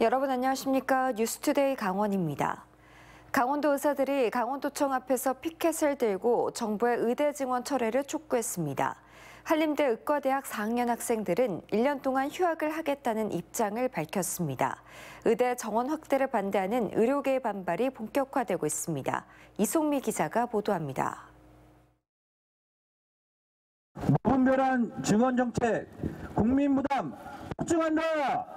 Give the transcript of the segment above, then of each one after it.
여러분 안녕하십니까? 뉴스투데이 강원입니다. 강원도 의사들이 강원도청 앞에서 피켓을 들고 정부의 의대 증원 철회를 촉구했습니다. 한림대 의과대학 4학년 학생들은 1년 동안 휴학을 하겠다는 입장을 밝혔습니다. 의대 정원 확대를 반대하는 의료계의 반발이 본격화되고 있습니다. 이송미 기자가 보도합니다. 무분별한 증원 정책, 국민 부담 복종한다!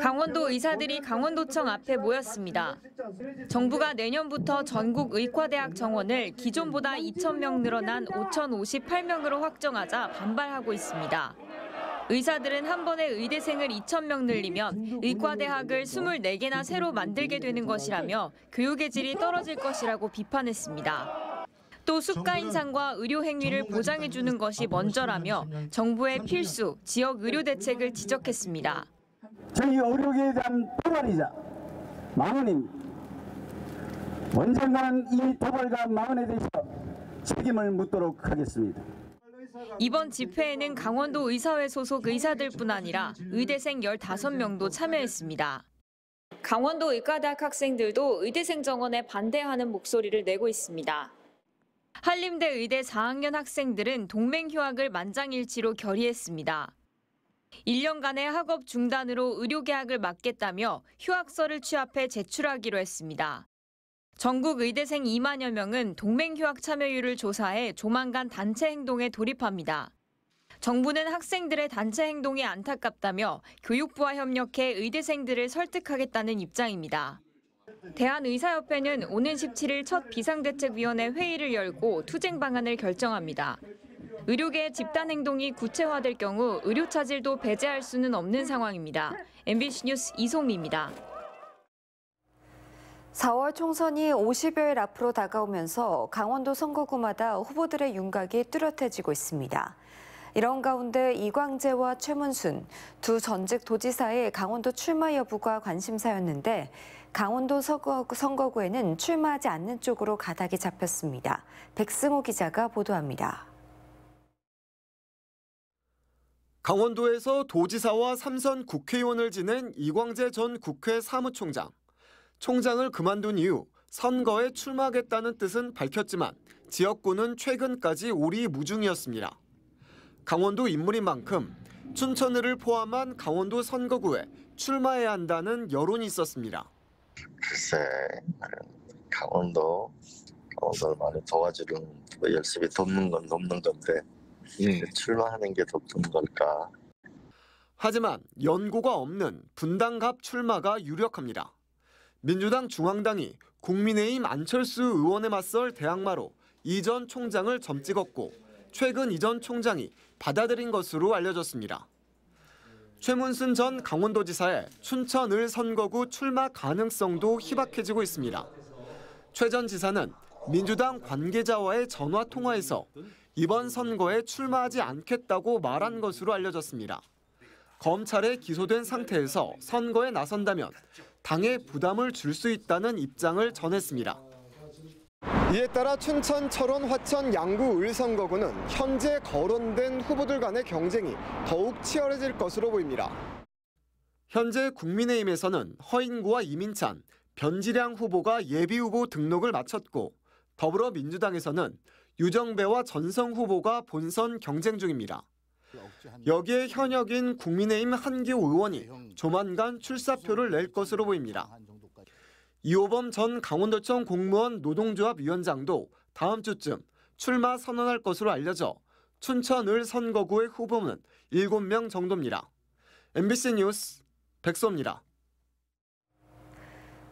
강원도 의사들이 강원도청 앞에 모였습니다. 정부가 내년부터 전국 의과대학 정원을 기존보다 2,000명 늘어난 5,058명으로 확정하자 반발하고 있습니다. 의사들은 한 번에 의대생을 2,000명 늘리면 의과대학을 24개나 새로 만들게 되는 것이라며 교육의 질이 떨어질 것이라고 비판했습니다. 또 수가 인상과 의료 행위를 보장해 주는 것이 먼저라며 정부의 필수 지역 의료 대책을 지적했습니다. 저희 의료계에 대한 도발이자 망언입니다. 언젠가는 이 도발과 망언에 대해서 책임을 묻도록 하겠습니다. 이번 집회에는 강원도 의사회 소속 의사들뿐 아니라 의대생 15명도 참여했습니다. 강원도 의과대학 학생들도 의대생 정원에 반대하는 목소리를 내고 있습니다. 한림대 의대 4학년 학생들은 동맹 휴학을 만장일치로 결의했습니다. 1년간의 학업 중단으로 의료계약을 막겠다며 휴학서를 취합해 제출하기로 했습니다. 전국 의대생 2만여 명은 동맹 휴학 참여율을 조사해 조만간 단체 행동에 돌입합니다. 정부는 학생들의 단체 행동이 안타깝다며 교육부와 협력해 의대생들을 설득하겠다는 입장입니다. 대한의사협회는 오는 17일 첫 비상대책위원회 회의를 열고 투쟁 방안을 결정합니다. 의료계의 집단 행동이 구체화될 경우 의료 차질도 배제할 수는 없는 상황입니다. MBC 뉴스 이송미입니다. 4월 총선이 50여일 앞으로 다가오면서 강원도 선거구마다 후보들의 윤곽이 뚜렷해지고 있습니다. 이런 가운데 이광재와 최문순 두 전직 도지사의 강원도 출마 여부가 관심사였는데 강원도 선거구에는 출마하지 않는 쪽으로 가닥이 잡혔습니다. 백승호 기자가 보도합니다. 강원도에서 도지사와 3선 국회의원을 지낸 이광재 전 국회 사무총장. 총장을 그만둔 이후 선거에 출마하겠다는 뜻은 밝혔지만 지역구는 최근까지 오리무중이었습니다. 강원도 인물인 만큼 춘천을을 포함한 강원도 선거구에 출마해야 한다는 여론이 있었습니다. 글쎄, 강원도를 많이 도와주는 열심히 돕는 건 돕는 건데 출마하는 게 돕는 걸까? 하지만 연고가 없는 분당갑 출마가 유력합니다. 민주당 중앙당이 국민의힘 안철수 의원에 맞설 대항마로 이 전 총장을 점찍었고 최근 이 전 총장이 받아들인 것으로 알려졌습니다. 최문순 전 강원도지사의 춘천을 선거구 출마 가능성도 희박해지고 있습니다. 최 전 지사는 민주당 관계자와의 전화 통화에서 이번 선거에 출마하지 않겠다고 말한 것으로 알려졌습니다. 검찰에 기소된 상태에서 선거에 나선다면 당에 부담을 줄 수 있다는 입장을 전했습니다. 이에 따라 춘천, 철원, 화천, 양구, 을 선거구는 현재 거론된 후보들 간의 경쟁이 더욱 치열해질 것으로 보입니다. 현재 국민의힘에서는 허인구와 이민찬, 변지량 후보가 예비후보 등록을 마쳤고 더불어민주당에서는 유정배와 전성 후보가 본선 경쟁 중입니다. 여기에 현역인 국민의힘 한기호 의원이 조만간 출사표를 낼 것으로 보입니다. 이호범 전 강원도청 공무원 노동조합 위원장도 다음 주쯤 출마 선언할 것으로 알려져 춘천을 선거구의 후보는 7명 정도입니다. MBC 뉴스 백소입니다.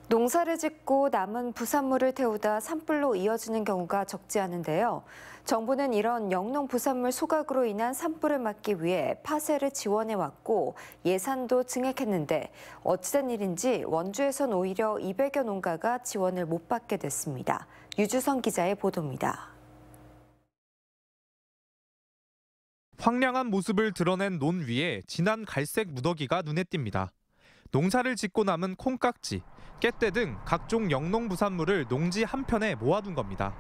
농사를 짓고 남은 부산물을 태우다 산불로 이어지는 경우가 적지 않은데요. 정부는 이런 영농 부산물 소각으로 인한 산불을 막기 위해 파쇄를 지원해왔고 예산도 증액했는데 어찌된 일인지 원주에선 오히려 200여 농가가 지원을 못 받게 됐습니다. 유주성 기자의 보도입니다. 황량한 모습을 드러낸 논 위에 진한 갈색 무더기가 눈에 띕니다. 농사를 짓고 남은 콩깍지, 깻대 등 각종 영농부산물을 농지 한편에 모아둔 겁니다.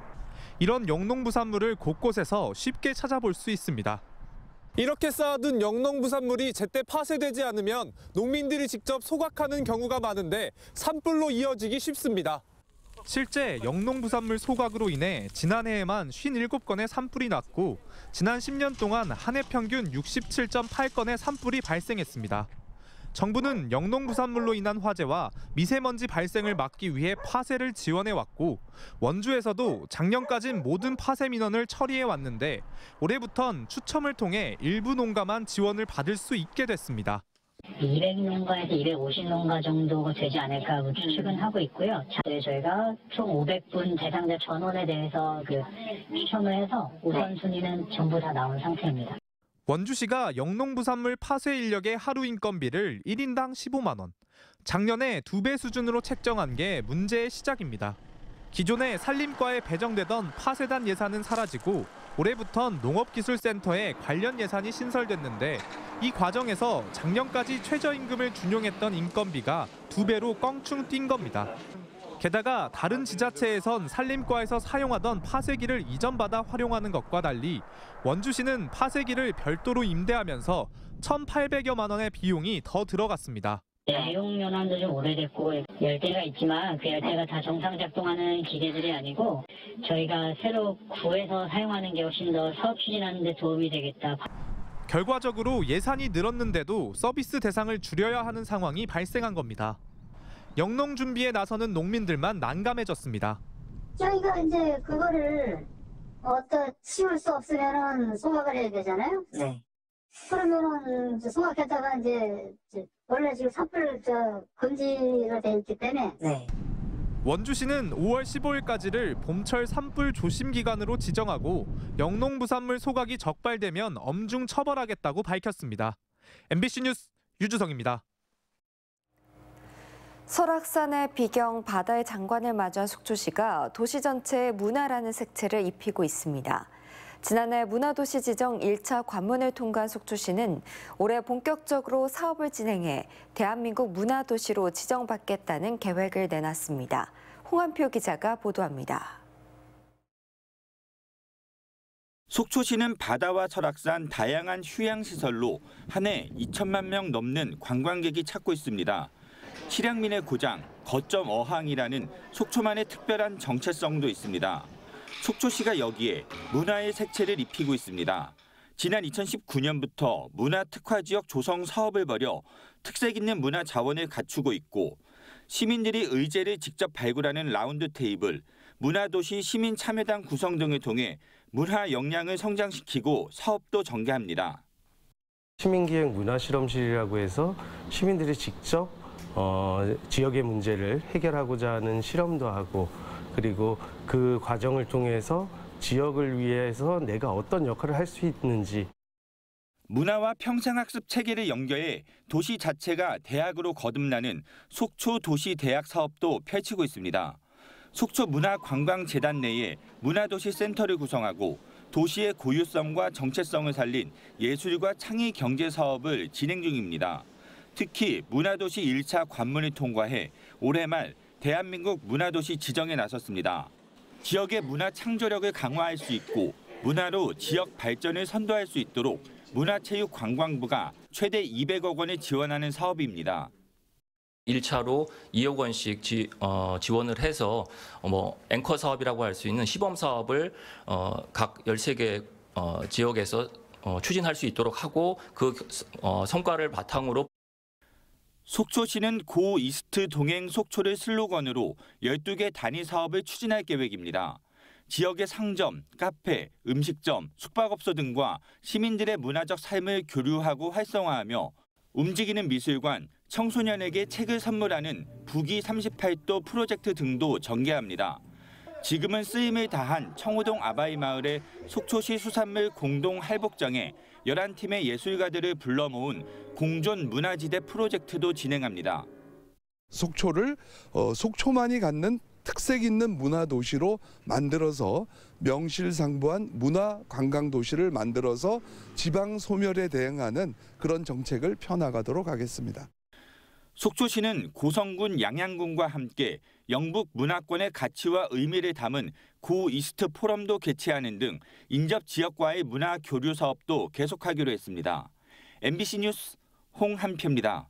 이런 영농부산물을 곳곳에서 쉽게 찾아볼 수 있습니다. 이렇게 쌓아둔 영농부산물이 제때 파쇄되지 않으면 농민들이 직접 소각하는 경우가 많은데 산불로 이어지기 쉽습니다. 실제 영농부산물 소각으로 인해 지난해에만 57건의 산불이 났고 지난 10년 동안 한 해 평균 67.8건의 산불이 발생했습니다. 정부는 영농부산물로 인한 화재와 미세먼지 발생을 막기 위해 파쇄를 지원해왔고 원주에서도 작년까진 모든 파쇄 민원을 처리해왔는데 올해부턴 추첨을 통해 일부 농가만 지원을 받을 수 있게 됐습니다. 200농가에서 250농가 정도가 되지 않을까 추측은 하고 있고요. 저희가 총 500분 대상자 전원에 대해서 추첨을 해서 우선순위는 전부 다 나온 상태입니다. 원주시가 영농부산물 파쇄 인력의 하루 인건비를 1인당 15만 원, 작년에 2배 수준으로 책정한 게 문제의 시작입니다. 기존에 산림과에 배정되던 파쇄단 예산은 사라지고 올해부턴 농업기술센터에 관련 예산이 신설됐는데 이 과정에서 작년까지 최저임금을 준용했던 인건비가 2배로 껑충 뛴 겁니다. 게다가 다른 지자체에선 산림과에서 사용하던 파쇄기를 이전받아 활용하는 것과 달리 원주시는 파쇄기를 별도로 임대하면서 1,800여만 원의 비용이 더 들어갔습니다. 사용 연한도 좀 오래됐고 열대가 있지만 그 열대가 다 정상 작동하는 기계들이 아니고 저희가 새로 구해서 사용하는 게 훨씬 더 사업 추진하는 데 도움이 되겠다. 결과적으로 예산이 늘었는데도 서비스 대상을 줄여야 하는 상황이 발생한 겁니다. 영농 준비에 나서는 농민들만 난감해졌습니다. 저희가 이제 그거를 치울 수 없으면은 소각을 해야 되잖아요. 네. 그러면은 소각했다가 이제 원래 지금 산불 금지가 돼 있기 때문에. 네. 원주시는 5월 15일까지를 봄철 산불 조심 기간으로 지정하고 영농부산물 소각이 적발되면 엄중 처벌하겠다고 밝혔습니다. MBC 뉴스 유주성입니다. 설악산의 비경 바다의 장관을 맞이한 속초시가 도시 전체에 문화라는 색채를 입히고 있습니다. 지난해 문화도시 지정 1차 관문을 통과한 속초시는 올해 본격적으로 사업을 진행해 대한민국 문화도시로 지정받겠다는 계획을 내놨습니다. 홍한표 기자가 보도합니다. 속초시는 바다와 설악산 다양한 휴양시설로 한 해 2천만 명 넘는 관광객이 찾고 있습니다. 실향민의 고장, 거점 어항이라는 속초만의 특별한 정체성도 있습니다. 속초시가 여기에 문화의 색채를 입히고 있습니다. 지난 2019년부터 문화특화지역 조성 사업을 벌여 특색 있는 문화 자원을 갖추고 있고 시민들이 의제를 직접 발굴하는 라운드 테이블, 문화도시 시민참여단 구성 등을 통해 문화 역량을 성장시키고 사업도 전개합니다. 시민기획 문화실험실이라고 해서 시민들이 직접 지역의 문제를 해결하고자 하는 실험도 하고 그리고 그 과정을 통해서 지역을 위해서 내가 어떤 역할을 할 수 있는지. 문화와 평생학습 체계를 연결해 도시 자체가 대학으로 거듭나는 속초 도시대학 사업도 펼치고 있습니다. 속초문화관광재단 내에 문화도시 센터를 구성하고 도시의 고유성과 정체성을 살린 예술과 창의 경제 사업을 진행 중입니다. 특히 문화도시 1차 관문을 통과해 올해 말 대한민국 문화도시 지정에 나섰습니다. 지역의 문화 창조력을 강화할 수 있고 문화로 지역 발전을 선도할 수 있도록 문화체육관광부가 최대 200억 원을 지원하는 사업입니다. 1차로 2억 원씩 지원을 해서 앵커 사업이라고 할 수 있는 시범 사업을 각 13개 지역에서 추진할 수 있도록 하고 그 성과를 바탕으로 속초시는 고 이스트 동행 속초를 슬로건으로 12개 단위 사업을 추진할 계획입니다. 지역의 상점, 카페, 음식점, 숙박업소 등과 시민들의 문화적 삶을 교류하고 활성화하며 움직이는 미술관, 청소년에게 책을 선물하는 부기 38도 프로젝트 등도 전개합니다. 지금은 쓰임을 다한 청호동 아바이 마을의 속초시 수산물 공동 할복장에 11팀의 예술가들을 불러 모은 공존 문화지대 프로젝트도 진행합니다. 속초를 속초만이 갖는 특색 있는 문화도시로 만들어서 명실상부한 문화관광도시를 만들어서 지방 소멸에 대응하는 그런 정책을 펴나가도록 하겠습니다. 속초시는 고성군, 양양군과 함께 영북 문화권의 가치와 의미를 담은 고 이스트 포럼도 개최하는 등 인접 지역과의 문화 교류 사업도 계속하기로 했습니다. MBC 뉴스 홍한표입니다.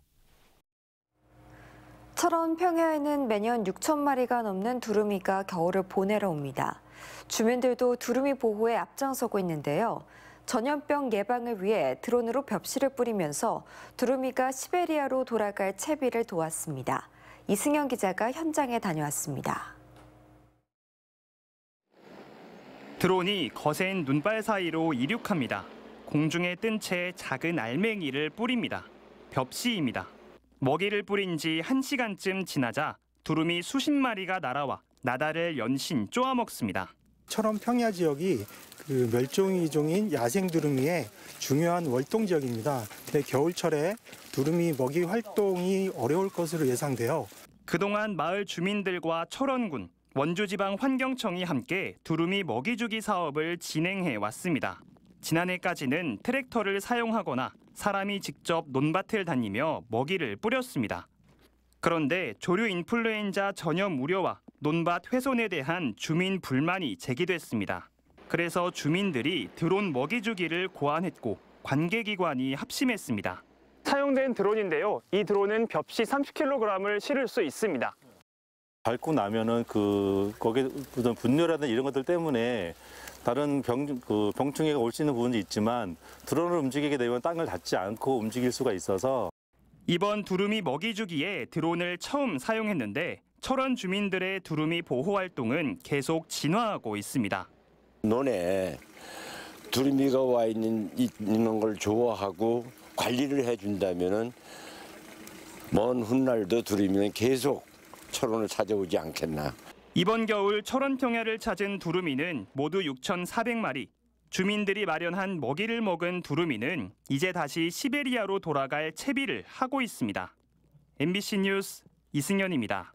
철원 평야에는 매년 6천 마리가 넘는 두루미가 겨울을 보내러 옵니다. 주민들도 두루미 보호에 앞장서고 있는데요. 전염병 예방을 위해 드론으로 벽실을 뿌리면서 두루미가 시베리아로 돌아갈 채비를 도왔습니다. 이승현 기자가 현장에 다녀왔습니다. 드론이 거센 눈발 사이로 이륙합니다. 공중에 뜬 채 작은 알맹이를 뿌립니다. 벽시입니다. 먹이를 뿌린 지 1시간쯤 지나자 두루미 수십 마리가 날아와 나다를 연신 쪼아먹습니다. 철원 평야 지역이 멸종위종인 야생 두루미의 중요한 월동 지역입니다. 겨울철에 두루미 먹이 활동이 어려울 것으로 예상돼요. 그동안 마을 주민들과 철원군, 원주지방환경청이 함께 두루미 먹이 주기 사업을 진행해 왔습니다. 지난해까지는 트랙터를 사용하거나 사람이 직접 논밭을 다니며 먹이를 뿌렸습니다. 그런데 조류 인플루엔자 전염 우려와 논밭 훼손에 대한 주민 불만이 제기됐습니다. 그래서 주민들이 드론 먹이 주기를 고안했고 관계기관이 합심했습니다. 사용된 드론인데요. 이 드론은 벽시 30kg을 실을 수 있습니다. 밟고 나면은 거기에 묻은 분뇨라든지 이런 것들 때문에 다른 병충해가 올 수 있는 부분도 있지만 드론을 움직이게 되면 땅을 닿지 않고 움직일 수가 있어서 이번 두루미 먹이 주기에 드론을 처음 사용했는데 철원 주민들의 두루미 보호 활동은 계속 진화하고 있습니다. 논에 두루미가 와 있는 걸 좋아하고 관리를 해준다면은 먼 훗날도 두루미는 계속 철원을 찾아오지 않겠나. 이번 겨울 철원 평야를 찾은 두루미는 모두 6,400마리. 주민들이 마련한 먹이를 먹은 두루미는 이제 다시 시베리아로 돌아갈 채비를 하고 있습니다. MBC 뉴스 이승현입니다.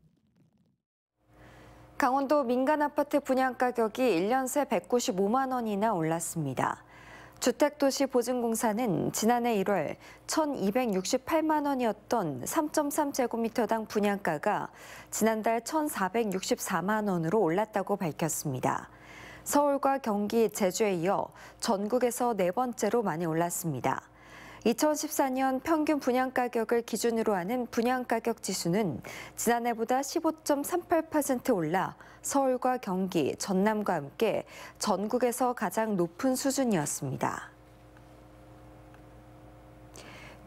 강원도 민간 아파트 분양 가격이 1년 새 195만 원이나 올랐습니다. 주택도시보증공사는 지난해 1월 1,268만 원이었던 3.3제곱미터당 분양가가 지난달 1,464만 원으로 올랐다고 밝혔습니다. 서울과 경기, 제주에 이어 전국에서 네 번째로 많이 올랐습니다. 2014년 평균 분양가격을 기준으로 하는 분양가격 지수는 지난해보다 15.38% 올라 서울과 경기, 전남과 함께 전국에서 가장 높은 수준이었습니다.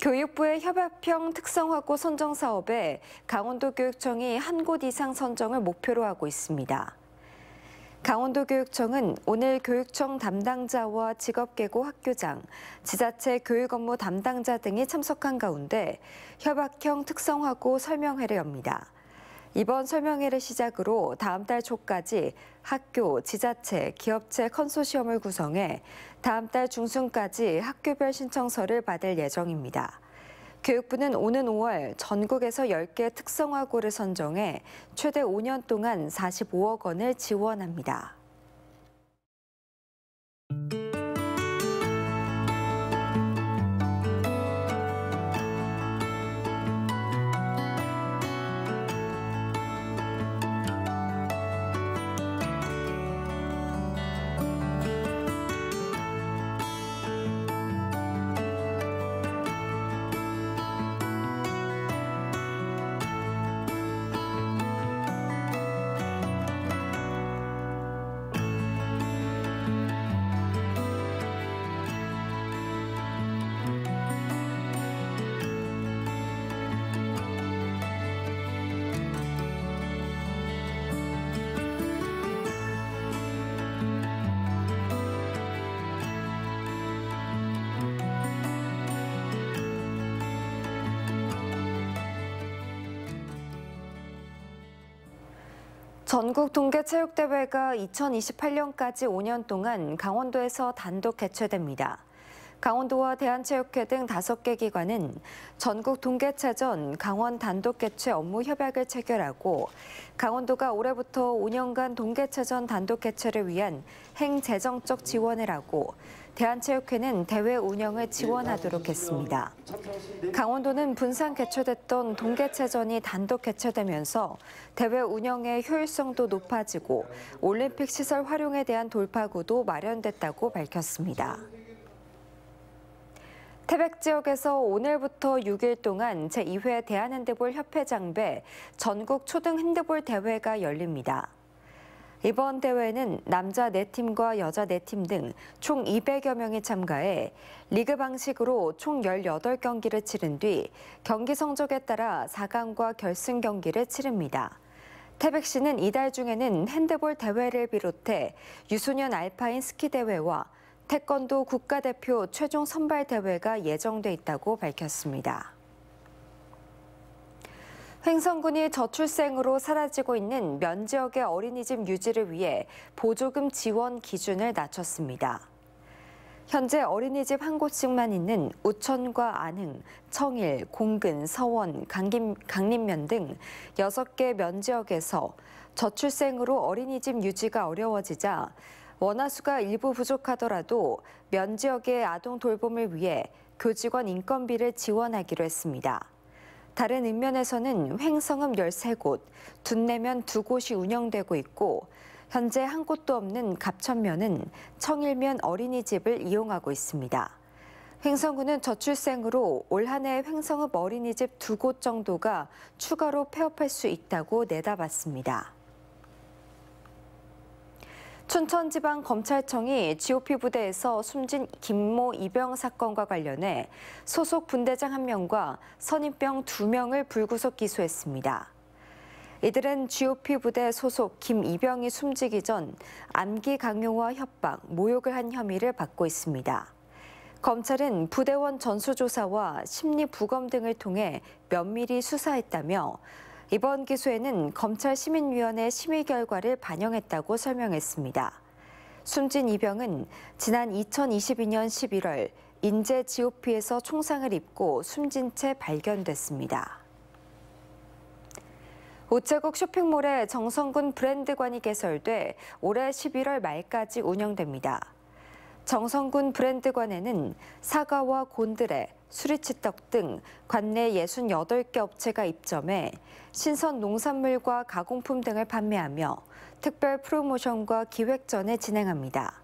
교육부의 협약형 특성화고 선정 사업에 강원도교육청이 한 곳 이상 선정을 목표로 하고 있습니다. 강원도교육청은 오늘 교육청 담당자와 직업계고 학교장, 지자체 교육 업무 담당자 등이 참석한 가운데 협약형 특성화고 설명회를 엽니다. 이번 설명회를 시작으로 다음 달 초까지 학교, 지자체, 기업체 컨소시엄을 구성해 다음 달 중순까지 학교별 신청서를 받을 예정입니다. 교육부는 오는 5월 전국에서 10개 특성화고를 선정해 최대 5년 동안 45억 원을 지원합니다. 전국 동계체육대회가 2028년까지 5년 동안 강원도에서 단독 개최됩니다. 강원도와 대한체육회 등 5개 기관은 전국 동계체전 강원 단독 개최 업무 협약을 체결하고 강원도가 올해부터 5년간 동계체전 단독 개최를 위한 행재정적 지원을 하고 대한체육회는 대회 운영을 지원하도록 했습니다. 강원도는 분산 개최됐던 동계체전이 단독 개최되면서 대회 운영의 효율성도 높아지고 올림픽 시설 활용에 대한 돌파구도 마련됐다고 밝혔습니다. 태백 지역에서 오늘부터 6일 동안 제2회 대한핸드볼 협회장배 전국 초등 핸드볼 대회가 열립니다. 이번 대회는 남자 4팀과 여자 4팀 등 총 200여 명이 참가해 리그 방식으로 총 18경기를 치른 뒤 경기 성적에 따라 4강과 결승 경기를 치릅니다. 태백시는 이달 중에는 핸드볼 대회를 비롯해 유소년 알파인 스키 대회와 태권도 국가대표 최종 선발 대회가 예정돼 있다고 밝혔습니다. 횡성군이 저출생으로 사라지고 있는 면 지역의 어린이집 유지를 위해 보조금 지원 기준을 낮췄습니다. 현재 어린이집 한 곳씩만 있는 우천과 안흥, 청일, 공근, 서원, 강림면 등 6개 면 지역에서 저출생으로 어린이집 유지가 어려워지자 원화수가 일부 부족하더라도 면 지역의 아동 돌봄을 위해 교직원 인건비를 지원하기로 했습니다. 다른 읍면에서는 횡성읍 13곳, 둔내면 2곳이 운영되고 있고 현재 한 곳도 없는 갑천면은 청일면 어린이집을 이용하고 있습니다. 횡성군은 저출생으로 올 한 해 횡성읍 어린이집 2곳 정도가 추가로 폐업할 수 있다고 내다봤습니다. 춘천지방검찰청이 GOP 부대에서 숨진 김모 이병 사건과 관련해 소속 분대장 1명과 선임병 2명을 불구속 기소했습니다. 이들은 GOP 부대 소속 김이병이 숨지기 전 암기 강요와 협박, 모욕을 한 혐의를 받고 있습니다. 검찰은 부대원 전수조사와 심리부검 등을 통해 면밀히 수사했다며 이번 기소에는 검찰시민위원회 심의 결과를 반영했다고 설명했습니다. 숨진 이병은 지난 2022년 11월 인제 GOP에서 총상을 입고 숨진 채 발견됐습니다. 우체국 쇼핑몰에 정성군 브랜드관이 개설돼 올해 11월 말까지 운영됩니다. 정성군 브랜드관에는 사과와 곤드레, 수리치떡 등 관내 68개 업체가 입점해 신선 농산물과 가공품 등을 판매하며 특별 프로모션과 기획전을 진행합니다.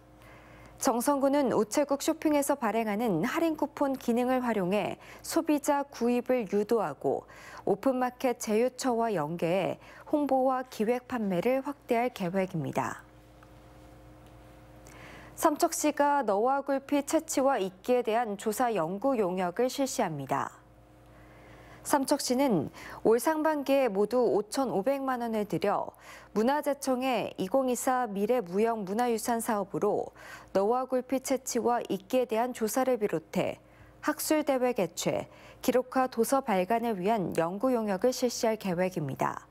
정성군은 우체국 쇼핑에서 발행하는 할인 쿠폰 기능을 활용해 소비자 구입을 유도하고 오픈마켓 제휴처와 연계해 홍보와 기획 판매를 확대할 계획입니다. 삼척시가 너와 굴피 채취와 잊기에 대한 조사 연구 용역을 실시합니다. 삼척시는 올 상반기에 모두 5,500만 원을 들여 문화재청의 2024 미래무형문화유산 사업으로 너와 굴피 채취와 잊기에 대한 조사를 비롯해 학술대회 개최, 기록화 도서 발간을 위한 연구 용역을 실시할 계획입니다.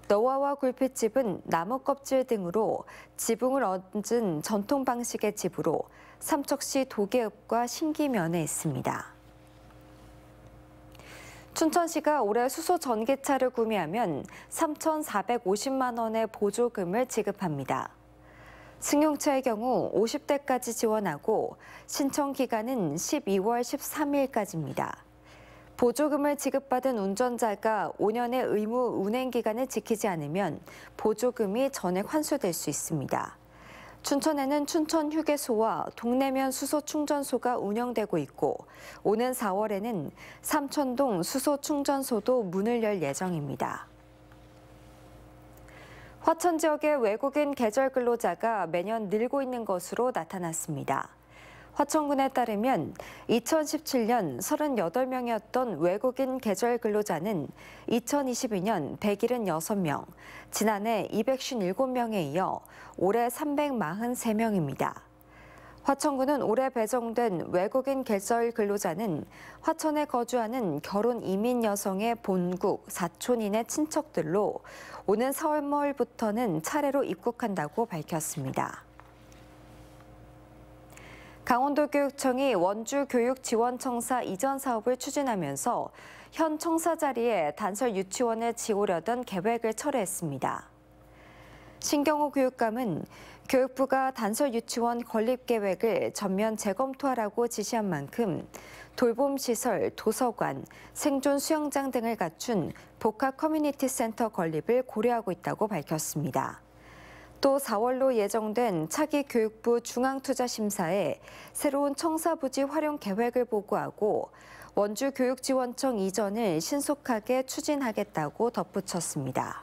너와와 굴핏집은 나무 껍질 등으로 지붕을 얹은 전통 방식의 집으로 삼척시 도계읍과 신기면에 있습니다. 춘천시가 올해 수소 전기차를 구매하면 3,450만 원의 보조금을 지급합니다. 승용차의 경우 50대까지 지원하고 신청 기간은 12월 13일까지입니다. 보조금을 지급받은 운전자가 5년의 의무 운행 기간을 지키지 않으면 보조금이 전액 환수될 수 있습니다. 춘천에는 춘천 휴게소와 동래면 수소 충전소가 운영되고 있고 오는 4월에는 삼천동 수소 충전소도 문을 열 예정입니다. 화천 지역의 외국인 계절 근로자가 매년 늘고 있는 것으로 나타났습니다. 화천군에 따르면 2017년 38명이었던 외국인 계절 근로자는 2022년 176명, 지난해 257명에 이어 올해 343명입니다. 화천군은 올해 배정된 외국인 계절 근로자는 화천에 거주하는 결혼 이민 여성의 본국, 사촌인의 친척들로 오는 4월부터는 차례로 입국한다고 밝혔습니다. 강원도교육청이 원주교육지원청사 이전 사업을 추진하면서 현 청사 자리에 단설 유치원을 지으려던 계획을 철회했습니다. 신경호 교육감은 교육부가 단설 유치원 건립 계획을 전면 재검토하라고 지시한 만큼 돌봄시설, 도서관, 생존 수영장 등을 갖춘 복합 커뮤니티 센터 건립을 고려하고 있다고 밝혔습니다. 또 4월로 예정된 차기 교육부 중앙투자심사에 새로운 청사부지 활용 계획을 보고하고 원주교육지원청 이전을 신속하게 추진하겠다고 덧붙였습니다.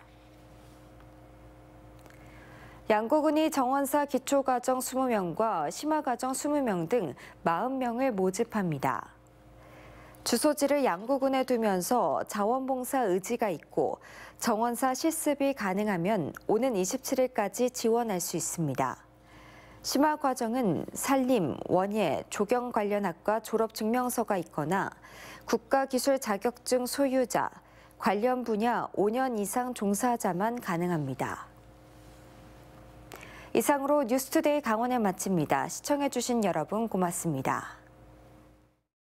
양구군이 정원사 기초과정 20명과 심화과정 20명 등 40명을 모집합니다. 주소지를 양구군에 두면서 자원봉사 의지가 있고 정원사 실습이 가능하면 오는 27일까지 지원할 수 있습니다. 심화과정은 산림, 원예, 조경 관련 학과 졸업증명서가 있거나 국가기술 자격증 소유자, 관련 분야 5년 이상 종사자만 가능합니다. 이상으로 뉴스투데이 강원을 마칩니다. 시청해주신 여러분 고맙습니다.